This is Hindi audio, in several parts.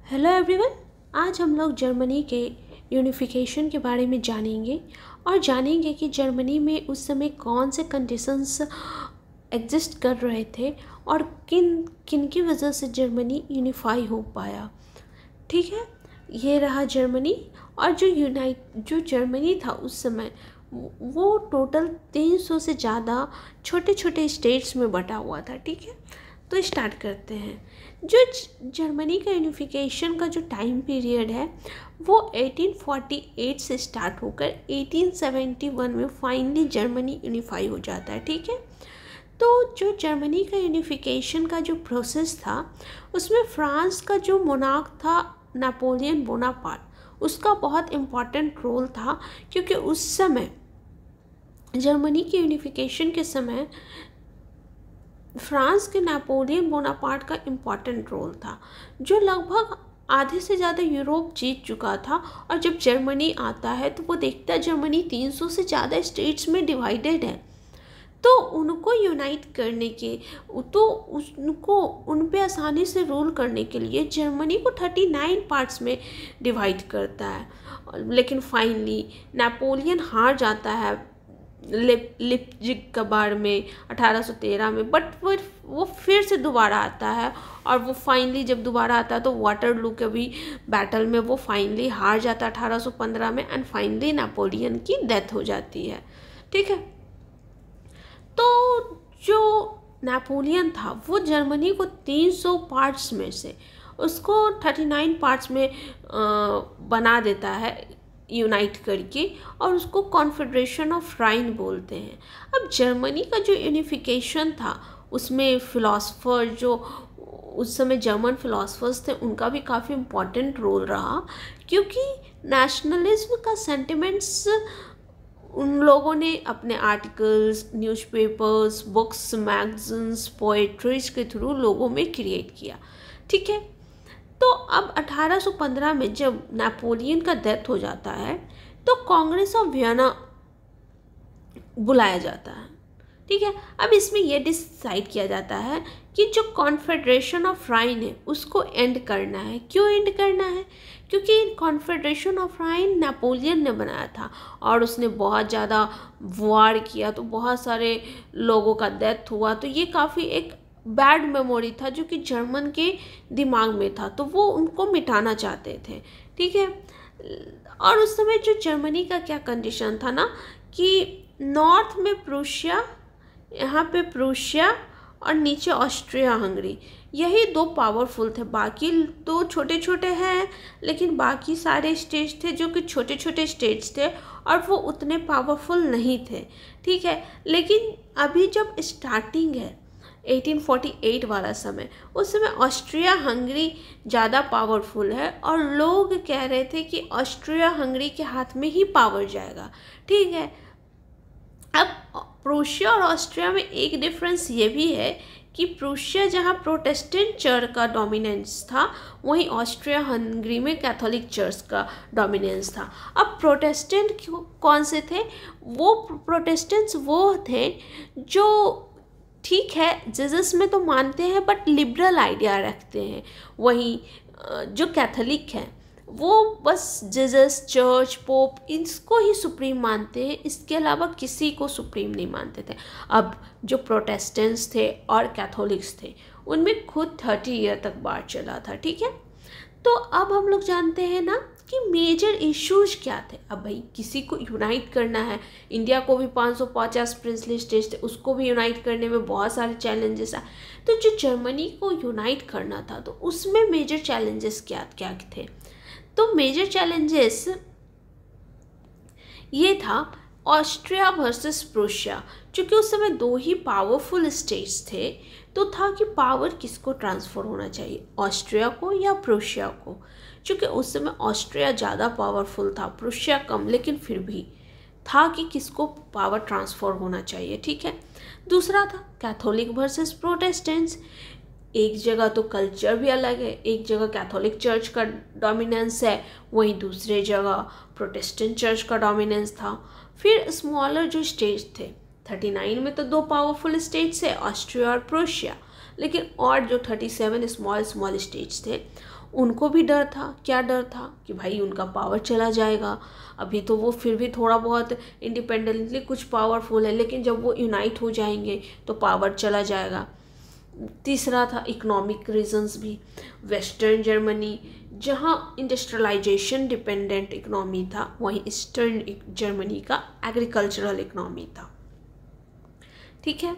Hello everyone. आज हम लोग जर्मनी के यूनिफिकेशन के बारे में जानेंगे और जानेंगे कि जर्मनी में उस समय कौन से कंडीशंस एग्जिस्ट कर रहे थे और किन किन की वजह से जर्मनी यूनिफाई हो पाया। ठीक है, ये रहा जर्मनी। और जो जर्मनी था उस समय वो टोटल 300 से ज़्यादा छोटे छोटे स्टेट्स में बटा हुआ था। ठीक है, तो स्टार्ट करते हैं। जो जर्मनी का यूनिफिकेशन का जो टाइम पीरियड है वो 1848 से स्टार्ट होकर 1871 में फाइनली जर्मनी यूनिफाई हो जाता है। ठीक है, तो जो जर्मनी का यूनिफिकेशन का जो प्रोसेस था उसमें फ्रांस का जो मोनार्क था नेपोलियन बोनापार्ट, उसका बहुत इम्पॉर्टेंट रोल था, क्योंकि उस समय जर्मनी के यूनिफिकेशन के समय फ्रांस के नेपोलियन बोनापार्ट का इम्पॉर्टेंट रोल था, जो लगभग आधे से ज़्यादा यूरोप जीत चुका था। और जब जर्मनी आता है तो वो देखता है जर्मनी 300 से ज़्यादा स्टेट्स में डिवाइडेड है, तो उनको यूनाइट करने के उनको उन पे आसानी से रूल करने के लिए जर्मनी को 39 पार्ट्स में डिवाइड करता है। लेकिन फाइनली नेपोलियन हार जाता है लिप्जिग का बार में 1813 में, बट वो फिर से दोबारा आता है। और वो फाइनली जब दोबारा आता है तो वाटरलू के भी बैटल में वो फाइनली हार जाता है 1815 में, एंड फाइनली नेपोलियन की डेथ हो जाती है। ठीक है, तो जो नेपोलियन था वो जर्मनी को 300 पार्ट्स में से उसको 39 पार्ट्स में बना देता है यूनाइट करके, और उसको कॉन्फेडरेशन ऑफ राइन बोलते हैं। अब जर्मनी का जो यूनिफिकेशन था उसमें फिलोसफर जो उस समय जर्मन फिलोसफर्स थे उनका भी काफ़ी इम्पोर्टेंट रोल रहा, क्योंकि नेशनलिज्म का सेंटिमेंट्स उन लोगों ने अपने articles, newspapers, books, magazines, poetries के थ्रू लोगों में क्रिएट किया। ठीक है, तो अब 1815 में जब नेपोलियन का डेथ हो जाता है तो कांग्रेस ऑफ वियना बुलाया जाता है। ठीक है, अब इसमें यह डिसाइड किया जाता है कि जो कॉन्फेडरेशन ऑफ राइन है उसको एंड करना है। क्यों एंड करना है? क्योंकि कॉन्फेडरेशन ऑफ राइन नेपोलियन ने बनाया था और उसने बहुत ज़्यादा वार किया, तो बहुत सारे लोगों का डेथ हुआ। तो ये काफ़ी एक बैड मेमोरी था जो कि जर्मन के दिमाग में था, तो वो उनको मिटाना चाहते थे। ठीक है, और उस समय जो जर्मनी का क्या कंडीशन था ना कि नॉर्थ में प्रूशिया, यहाँ पे प्रूशिया और नीचे ऑस्ट्रिया हंगरी, यही दो पावरफुल थे। बाकी दो छोटे छोटे हैं, लेकिन बाकी सारे स्टेट्स थे जो कि छोटे छोटे स्टेट्स थे और वो उतने पावरफुल नहीं थे। ठीक है, लेकिन अभी जब स्टार्टिंग है 1848 वाला समय, उस समय ऑस्ट्रिया हंगरी ज़्यादा पावरफुल है और लोग कह रहे थे कि ऑस्ट्रिया हंगरी के हाथ में ही पावर जाएगा। ठीक है, अब प्रूशिया और ऑस्ट्रिया में एक डिफरेंस ये भी है कि प्रूशिया जहाँ प्रोटेस्टेंट चर्च का डोमिनेंस था, वहीं ऑस्ट्रिया हंगरी में कैथोलिक चर्च का डोमिनेंस था। अब प्रोटेस्टेंट कौन से थे? वो प्रोटेस्टेंट्स वो थे जो ठीक है जीसस में तो मानते हैं बट लिबरल आइडिया रखते हैं। वहीं जो कैथोलिक हैं वो बस जीसस, चर्च, पोप इसको ही सुप्रीम मानते हैं, इसके अलावा किसी को सुप्रीम नहीं मानते थे। अब जो प्रोटेस्टेंट्स थे और कैथोलिक्स थे उनमें खुद 30 ईयर तक बार चला था। ठीक है, तो अब हम लोग जानते हैं ना कि मेजर इश्यूज क्या थे। अब भाई किसी को यूनाइट करना है, इंडिया को भी 550 प्रिंसली स्टेट्स थे, उसको भी यूनाइट करने में बहुत सारे चैलेंजेस आए। तो जो जर्मनी को यूनाइट करना था तो उसमें मेजर चैलेंजेस क्या क्या थे? तो मेजर चैलेंजेस ये था ऑस्ट्रिया वर्सेस प्रूशिया, क्योंकि उस समय दो ही पावरफुल स्टेट्स थे, तो था कि पावर किसको ट्रांसफ़र होना चाहिए, ऑस्ट्रिया को या प्रूशिया को। क्योंकि उस समय ऑस्ट्रिया ज़्यादा पावरफुल था, प्रूशिया कम, लेकिन फिर भी था कि किसको पावर ट्रांसफ़र होना चाहिए। ठीक है, दूसरा था कैथोलिक वर्सेस प्रोटेस्टेंट्स। एक जगह तो कल्चर भी अलग है, एक जगह कैथोलिक चर्च का डोमिनेंस है, वहीं दूसरे जगह प्रोटेस्टेंट चर्च का डोमिनेंस था। फिर स्मॉलर जो स्टेट्स थे 39 में तो दो पावरफुल स्टेट्स है, ऑस्ट्रिया और प्रूशिया, लेकिन और जो 37 स्मॉल स्टेट्स थे उनको भी डर था। क्या डर था? कि भाई उनका पावर चला जाएगा। अभी तो वो फिर भी थोड़ा बहुत इंडिपेंडेंटली कुछ पावरफुल है, लेकिन जब वो यूनाइट हो जाएंगे तो पावर चला जाएगा। तीसरा था इकोनॉमिक रीजंस भी। वेस्टर्न जर्मनी जहाँ इंडस्ट्रियलाइजेशन डिपेंडेंट इकोनॉमी था, वहीं ईस्टर्न जर्मनी का एग्रीकल्चरल इकोनॉमी था। ठीक है,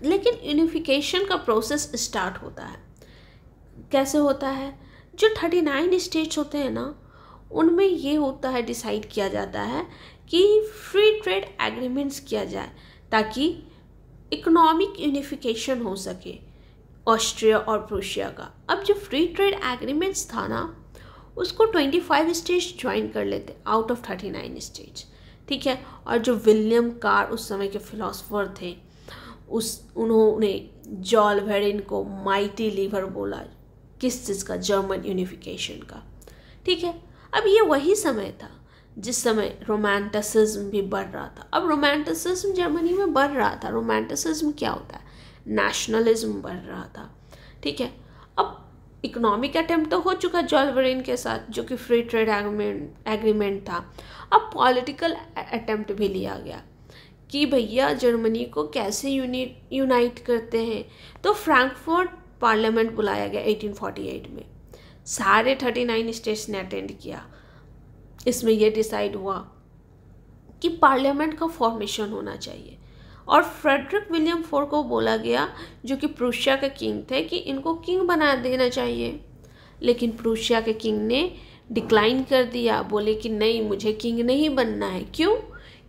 लेकिन यूनिफिकेशन का प्रोसेस स्टार्ट होता है। कैसे होता है? जो 39 स्टेट्स होते हैं ना, उनमें ये होता है, डिसाइड किया जाता है कि फ्री ट्रेड एग्रीमेंट्स किया जाए ताकि इकोनॉमिक यूनिफिकेशन हो सके ऑस्ट्रिया और प्रूशिया का। अब जो फ्री ट्रेड एग्रीमेंट्स था ना, उसको 25 स्टेट्स ज्वाइन कर लेते आउट ऑफ 39 स्टेट्स। ठीक है, और जो विलियम कार उस समय के फिलोसफर थे, उन्होंने जॉल वेरिन को माइटी लीवर बोला। किस चीज़ का? जर्मन यूनिफिकेशन का। ठीक है, अब ये वही समय था जिस समय रोमांटिसिज्म भी बढ़ रहा था। अब रोमांटिसिज्म जर्मनी में बढ़ रहा था। रोमांटिसिज्म क्या होता है? नेशनलिज्म बढ़ रहा था। ठीक है, अब इकोनॉमिक अटेम्प्ट तो हो चुका जॉल वेरिन के साथ, जो कि फ्री ट्रेड एग्रीमेंट था। अब पॉलिटिकल अटेम्प्ट भी लिया गया कि भैया जर्मनी को कैसे यूनाइट करते हैं। तो फ्रैंकफर्ट पार्लियामेंट बुलाया गया 1848 में। सारे 39 स्टेट्स ने अटेंड किया। इसमें यह डिसाइड हुआ कि पार्लियामेंट का फॉर्मेशन होना चाहिए, और फ्रेडरिक विलियम फोर को बोला गया, जो कि प्रूशिया के किंग थे, कि इनको किंग बना देना चाहिए। लेकिन प्रूशिया के किंग ने डिक्लाइन कर दिया, बोले कि नहीं, मुझे किंग नहीं बनना है। क्यों?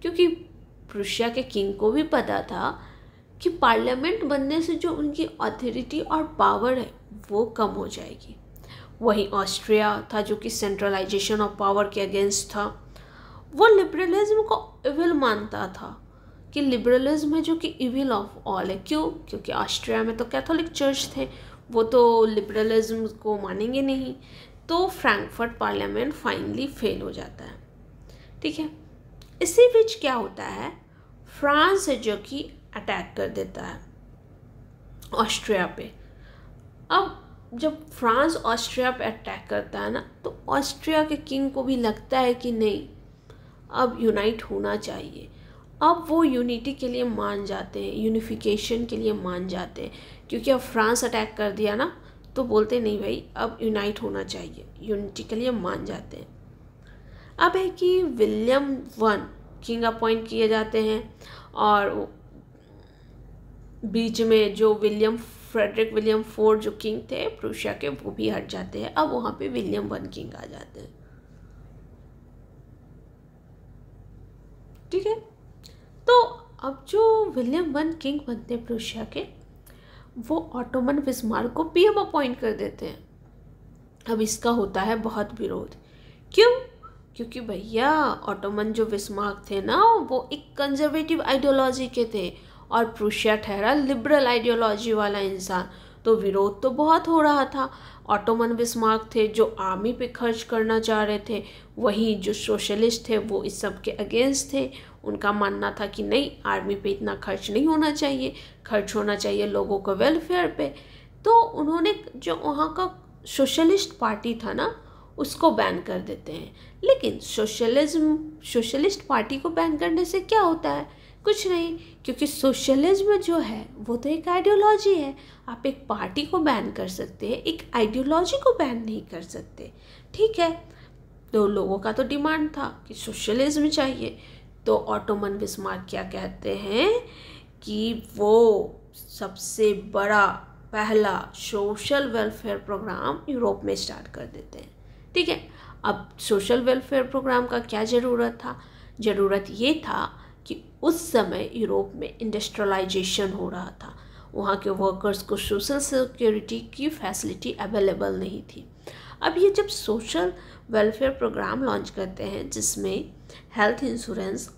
क्योंकि प्रूशिया के किंग को भी पता था कि पार्लियामेंट बनने से जो उनकी अथॉरिटी और पावर है वो कम हो जाएगी। वहीं ऑस्ट्रिया था, जो कि सेंट्रलाइजेशन ऑफ पावर के अगेंस्ट था। वो लिबरलिज्म को इविल मानता था, कि लिबरलिज्म है जो कि इविल ऑफ ऑल है। क्यों? क्योंकि ऑस्ट्रिया में तो कैथोलिक चर्च थे, वो तो लिबरलिज्म को मानेंगे नहीं। तो फ्रैंकफर्ट पार्लियामेंट फाइनली फेल हो जाता है। ठीक है, इसी बीच क्या होता है? फ्रांस है जो कि अटैक कर देता है ऑस्ट्रिया पे। अब जब फ्रांस ऑस्ट्रिया पे अटैक करता है ना, तो ऑस्ट्रिया के किंग को भी लगता है कि नहीं, अब यूनाइट होना चाहिए। अब वो यूनिटी के लिए मान जाते हैं, यूनिफिकेशन के लिए मान जाते हैं, क्योंकि अब फ्रांस अटैक कर दिया ना, तो बोलते नहीं भाई अब यूनाइट होना चाहिए, यूनिटी के लिए मान जाते हैं। अब है कि विलियम वन किंग अपॉइंट किए जाते हैं, और बीच में जो फ्रेडरिक विलियम फोर जो किंग थे प्रूशिया के, वो भी हट जाते हैं। अब वहाँ पे विलियम वन किंग आ जाते हैं। ठीक है, तो अब जो विलियम वन किंग बनते हैं प्रूशिया के, वो ऑटोमन बिस्मार्क को पीएम अपॉइंट कर देते हैं। अब इसका होता है बहुत विरोध। क्यों? क्योंकि भैया ऑटोमन जो बिस्मार्क थे ना, वो एक कंजर्वेटिव आइडियोलॉजी के थे, और प्रूशिया ठहरा लिबरल आइडियोलॉजी वाला इंसान। तो विरोध तो बहुत हो रहा था। ऑटोमन बिस्मार्क थे जो आर्मी पे खर्च करना चाह रहे थे, वहीं जो सोशलिस्ट थे वो इस सब के अगेंस्ट थे। उनका मानना था कि नहीं, आर्मी पे इतना खर्च नहीं होना चाहिए, खर्च होना चाहिए लोगों के वेलफेयर पे। तो उन्होंने जो वहाँ का सोशलिस्ट पार्टी था ना, उसको बैन कर देते हैं। लेकिन सोशलिस्ट पार्टी को बैन करने से क्या होता है? कुछ नहीं, क्योंकि सोशलिज्म जो है वो तो एक आइडियोलॉजी है। आप एक पार्टी को बैन कर सकते हैं, एक आइडियोलॉजी को बैन नहीं कर सकते। ठीक है, तो लोगों का तो डिमांड था कि सोशलिज्म चाहिए। तो ऑटोमन बिस्मार्क क्या कहते हैं कि वो सबसे बड़ा पहला सोशल वेलफेयर प्रोग्राम यूरोप में स्टार्ट कर देते हैं। ठीक है, अब सोशल वेलफेयर प्रोग्राम का क्या ज़रूरत था? ज़रूरत ये था कि उस समय यूरोप में इंडस्ट्रियलाइजेशन हो रहा था, वहाँ के वर्कर्स को सोशल सिक्योरिटी की फैसिलिटी अवेलेबल नहीं थी। अब ये जब सोशल वेलफेयर प्रोग्राम लॉन्च करते हैं, जिसमें हेल्थ इंश्योरेंस,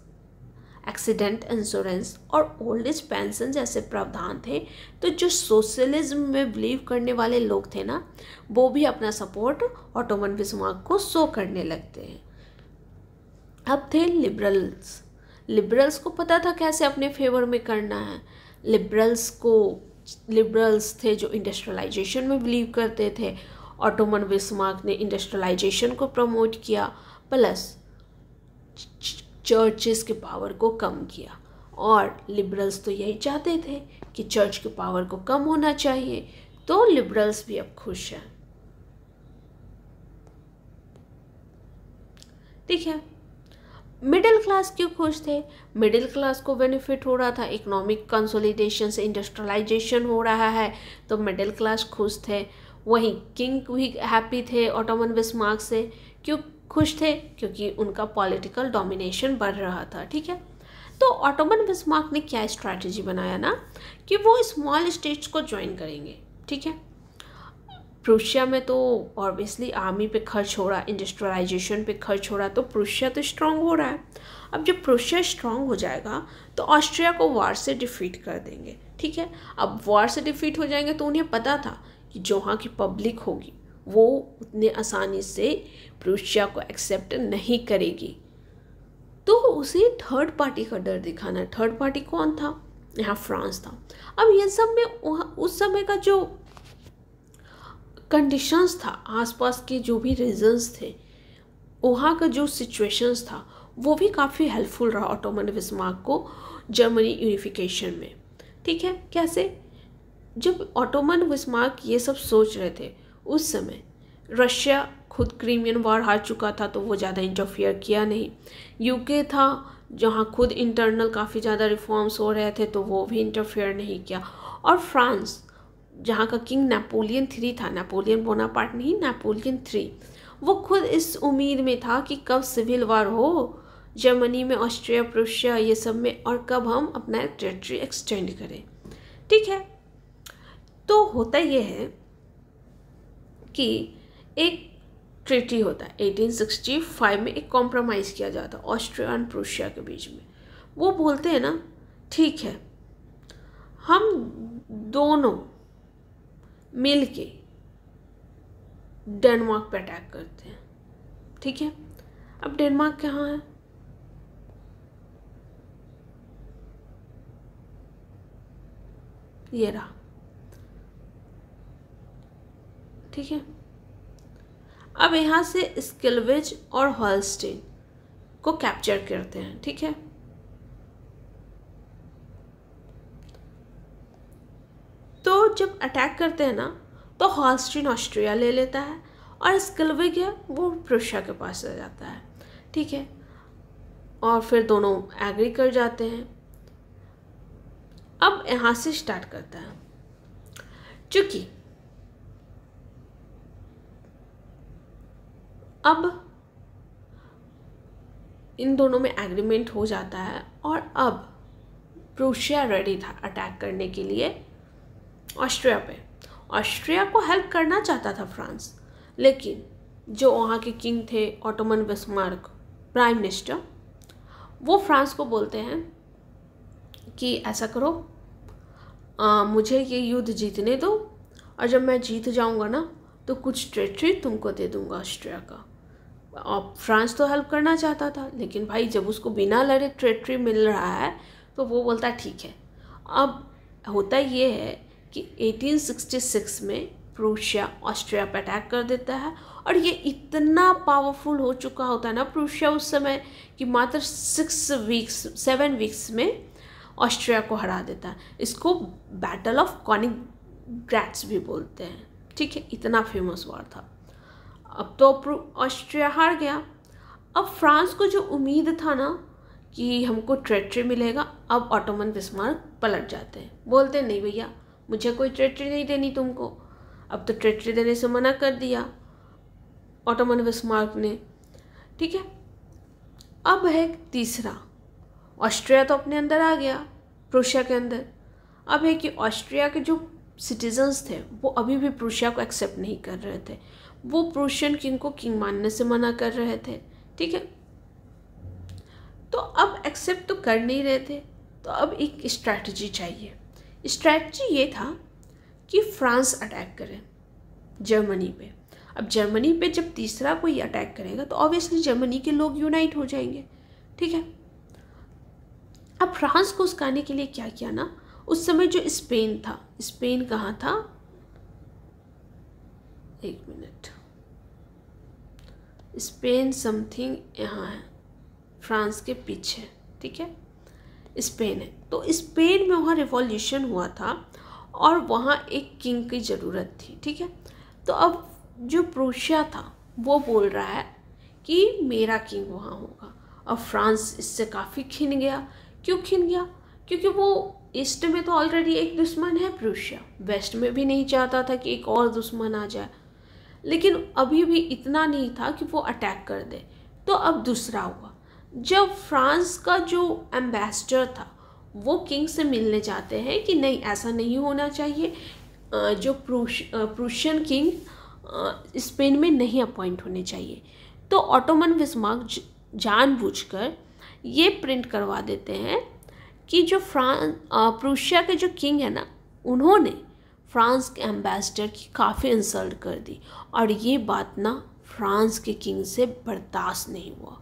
एक्सीडेंट इंश्योरेंस और ओल्ड एज पेंशन जैसे प्रावधान थे, तो जो सोशलिज्म में बिलीव करने वाले लोग थे ना, वो भी अपना सपोर्ट ऑटोमन बिस्मार्क को शो करने लगते हैं। अब थे लिबरल्स को पता था कैसे अपने फेवर में करना है, लिबरल्स थे जो इंडस्ट्रियलाइजेशन में बिलीव करते थे। ऑटोमन बिस्मार्क ने इंडस्ट्रियलाइजेशन को प्रमोट किया, प्लस चर्चेस के पावर को कम किया। और लिबरल्स तो यही चाहते थे कि चर्च के पावर को कम होना चाहिए, तो लिबरल्स भी अब खुश हैं। ठीक है, मिडिल क्लास क्यों खुश थे? मिडिल क्लास को बेनिफिट हो रहा था, इकोनॉमिक कंसोलिडेशन से इंडस्ट्रियलाइजेशन हो रहा है, तो मिडिल क्लास खुश थे। वहीं किंग भी हैप्पी थे ऑटोमन बिस्मार्क से। क्यों खुश थे? क्योंकि उनका पॉलिटिकल डोमिनेशन बढ़ रहा था। ठीक है, तो ऑटोमन बिस्मार्क ने क्या स्ट्रैटेजी बनाया ना कि वो स्मॉल स्टेट्स को ज्वाइन करेंगे। ठीक है, प्रूशिया में तो ऑब्वियसली आर्मी पे खर्च हो रहा है, इंडस्ट्रियलाइजेशन पे खर्च हो रहा है, तो प्रूशिया तो स्ट्रांग हो रहा है। अब जब प्रूशिया स्ट्रांग हो जाएगा तो ऑस्ट्रिया को वार से डिफीट कर देंगे। ठीक है, अब वार से डिफीट हो जाएंगे तो उन्हें पता था कि जो वहाँ की पब्लिक होगी वो उतने आसानी से प्रूशिया को एक्सेप्ट नहीं करेगी, तो उसे थर्ड पार्टी का डर दिखाना है। थर्ड पार्टी कौन था? यहाँ फ्रांस था। अब ये सब में उस समय का जो कंडीशंस था, आसपास के जो भी रीजन्स थे, वहाँ का जो सिचुएशंस था, वो भी काफ़ी हेल्पफुल रहा ऑटोमन बिस्मार्क को जर्मनी यूनिफिकेशन में। ठीक है, कैसे? जब ऑटोमन बिस्मार्क ये सब सोच रहे थे, उस समय रशिया खुद क्रीमियन वार हार चुका था, तो वो ज़्यादा इंटरफियर किया नहीं। यूके था जहाँ खुद इंटरनल काफ़ी ज़्यादा रिफॉर्म्स हो रहे थे, तो वो भी इंटरफियर नहीं किया। और फ्रांस जहाँ का किंग नेपोलियन 3 था, नेपोलियन बोनापार्ट नहीं, नेपोलियन 3, वो खुद इस उम्मीद में था कि कब सिविल वार हो जर्मनी में, ऑस्ट्रिया प्रूशिया ये सब में, और कब हम अपना टेरिटरी एक्सटेंड करें। ठीक है, तो होता ये है कि एक ट्रीटी होता है 1865 में, एक कॉम्प्रोमाइज़ किया जाता है ऑस्ट्रिया और प्रूशिया के बीच में। वो बोलते हैं ना, ठीक है हम दोनों मिल के डेनमार्क पे अटैक करते हैं। ठीक है, अब डेनमार्क कहाँ है? ये रहा। ठीक है, अब यहाँ से स्किल्विज और हॉलस्टीन को कैप्चर करते हैं। ठीक है, तो जब अटैक करते हैं ना, तो हॉलस्टीन ऑस्ट्रिया ले लेता है और स्किल्विज है वो प्रूशिया के पास रह जाता है। ठीक है, और फिर दोनों एग्री कर जाते हैं। अब यहाँ से स्टार्ट करता है, चूंकि अब इन दोनों में एग्रीमेंट हो जाता है, और अब प्रूशिया रेडी था अटैक करने के लिए ऑस्ट्रिया पे। ऑस्ट्रिया को हेल्प करना चाहता था फ्रांस, लेकिन जो वहाँ के किंग थे ऑटोमन बिस्मार्क प्राइम मिनिस्टर, वो फ्रांस को बोलते हैं कि ऐसा करो, मुझे ये युद्ध जीतने दो, और जब मैं जीत जाऊँगा ना तो कुछ टेरिटरी तुमको दे दूँगा ऑस्ट्रिया का। और फ्रांस तो हेल्प करना चाहता था, लेकिन भाई जब उसको बिना लड़े टेरिटरी मिल रहा है तो वो बोलता है ठीक है। अब होता ये है कि 1866 में प्रूशिया ऑस्ट्रिया पर अटैक कर देता है, और ये इतना पावरफुल हो चुका होता है ना प्रूशिया उस समय, कि मात्र 7 वीक्स में ऑस्ट्रिया को हरा देता है। इसको बैटल ऑफ कॉनिग्रेट्स भी बोलते हैं। ठीक है, इतना फेमस वार था। अब तो ऑस्ट्रिया हार गया। अब फ्रांस को जो उम्मीद था ना कि हमको टेरिटरी मिलेगा, अब ऑटोमन बिस्मार्क पलट जाते हैं, बोलते नहीं भैया मुझे कोई टेरिटरी नहीं देनी तुमको। अब तो टेरिटरी देने से मना कर दिया ऑटोमन बिस्मार्क ने। ठीक है, अब है तीसरा, ऑस्ट्रिया तो अपने अंदर आ गया प्रूशिया के अंदर। अब है कि ऑस्ट्रिया के जो सिटीजन्स थे वो अभी भी प्रूशिया को एक्सेप्ट नहीं कर रहे थे, वो प्रूशियन किंग को किंग मानने से मना कर रहे थे। ठीक है, तो अब एक्सेप्ट तो कर नहीं रहे थे, तो अब एक स्ट्रैटेजी चाहिए। स्ट्रैटेजी ये था कि फ्रांस अटैक करे जर्मनी पे। अब जर्मनी पे जब तीसरा कोई अटैक करेगा तो ऑब्वियसली जर्मनी के लोग यूनाइट हो जाएंगे। ठीक है, अब फ्रांस को उसकाने के लिए क्या किया ना, उस समय जो स्पेन था, स्पेन कहाँ था, एक मिनट, स्पेन समथिंग यहाँ है, फ्रांस के पीछे, ठीक है, स्पेन है। तो स्पेन में वहाँ रिवॉल्यूशन हुआ था और वहाँ एक किंग की ज़रूरत थी, ठीक है। तो अब जो प्रूशिया था वो बोल रहा है कि मेरा किंग वहाँ होगा। अब फ्रांस इससे काफ़ी खिन गया। क्यों खिन गया? क्योंकि वो ईस्ट में तो ऑलरेडी एक दुश्मन है प्रूशिया, वेस्ट में भी नहीं चाहता था कि एक और दुश्मन आ जाए, लेकिन अभी भी इतना नहीं था कि वो अटैक कर दे। तो अब दूसरा हुआ, जब फ्रांस का जो एम्बेसडर था वो किंग से मिलने जाते हैं कि नहीं ऐसा नहीं होना चाहिए, जो प्रूशियन किंग स्पेन में नहीं अपॉइंट होने चाहिए। तो ऑटोमन बिस्मार्क जानबूझकर ये प्रिंट करवा देते हैं कि जो प्रूशिया के जो किंग है ना, उन्होंने फ्रांस के एम्बेसडर की काफ़ी इंसल्ट कर दी और ये बात ना फ्रांस के किंग से बर्दाश्त नहीं हुआ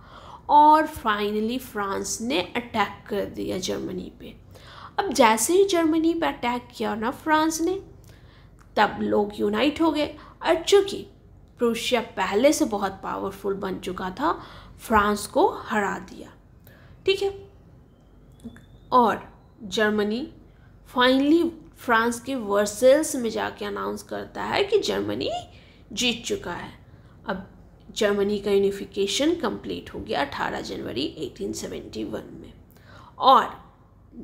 और फाइनली फ्रांस ने अटैक कर दिया जर्मनी पे। अब जैसे ही जर्मनी पे अटैक किया ना फ्रांस ने, तब लोग यूनाइट हो गए और चूँकि प्रूशिया पहले से बहुत पावरफुल बन चुका था, फ्रांस को हरा दिया, ठीक है। और जर्मनी फाइनली फ्रांस के वर्सेल्स में जाके अनाउंस करता है कि जर्मनी जीत चुका है। अब जर्मनी का यूनिफिकेशन कंप्लीट हो गया 18 जनवरी 1871 में और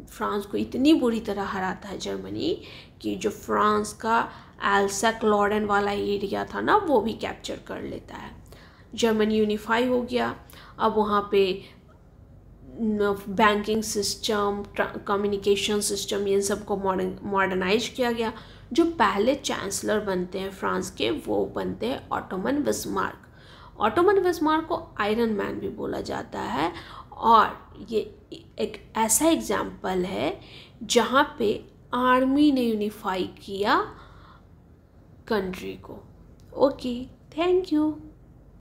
फ्रांस को इतनी बुरी तरह हराता है जर्मनी कि जो फ्रांस का एल्सैक लॉरेन वाला एरिया था ना वो भी कैप्चर कर लेता है। जर्मनी यूनिफाई हो गया। अब वहाँ पे बैंकिंग सिस्टम, कम्युनिकेशन सिस्टम, ये सबको मॉडर्नाइज किया गया। जो पहले चांसलर बनते हैं फ्रांस के वो बनते हैं ऑटोमन बिस्मार्क। ऑटोमन बिस्मार्क को आयरन मैन भी बोला जाता है और ये एक ऐसा एग्जाम्पल है जहाँ पे आर्मी ने यूनिफाई किया कंट्री को। Okay, thank you.